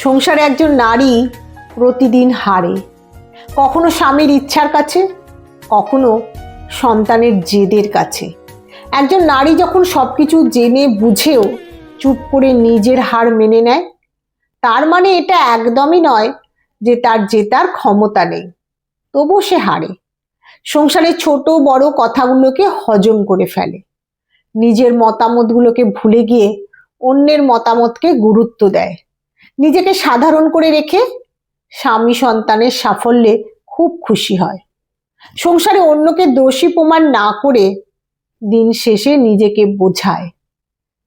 সংসারে একজন নারী প্রতিদিন হারে, কখনো স্বামীর ইচ্ছার কাছে, কখনো সন্তানের জেদের কাছে। একজন নারী যখন সবকিছু জেনে বুঝেও চুপ করে নিজের হার মেনে নেয়, তার মানে এটা একদমই নয় যে তার জেতার ক্ষমতা নেই, তবুও সে হারে। সংসারের ছোট বড় কথাগুলোকে হজম করে ফেলে, নিজের মতামতগুলোকে ভুলে গিয়ে অন্যের মতামতকে গুরুত্ব দেয়, নিজেকে সাধারণ করে রেখে স্বামী সন্তানের সাফল্যে খুব খুশি হয়। সংসারে অন্যকে দোষী প্রমাণ না করে দিন শেষে নিজেকে বোঝায়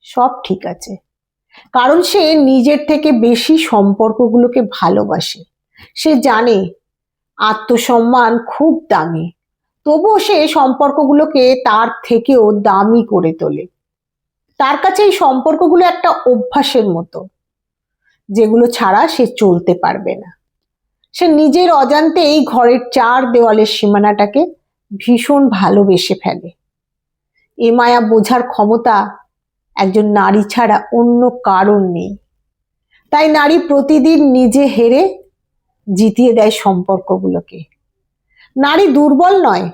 সব ঠিক আছে, কারণ সে নিজের থেকে বেশি সম্পর্কগুলোকে ভালোবাসে। সে জানে আত্মসম্মান খুব দামি, তবুও সে সম্পর্কগুলোকে তার থেকেও দামি করে তোলে। তার কাছে এই সম্পর্কগুলো একটা অভ্যাসের মতো, যেগুলো ছাড়া সে চলতে পারবে না। সে নিজের অজান্তেই ঘরের চার দেওয়ালের সীমানাটাকে ভীষণ ভালোবেসে ফেলে। এ মায়া বোঝার ক্ষমতা একজন নারী ছাড়া অন্য কারণ নেই। তাই নারী প্রতিদিন নিজে হেরে জিতিয়ে দেয় সম্পর্কগুলোকে। নারী দুর্বল নয়,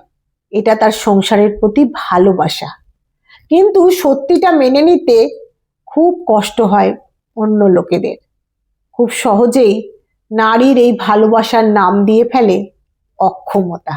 এটা তার সংসারের প্রতি ভালোবাসা। কিন্তু সত্যিটা মেনে নিতে খুব কষ্ট হয় অন্য লোকেদের। খুব সহজেই নারীর এই ভালোবাসার নাম দিয়ে ফেলে অক্ষমতা।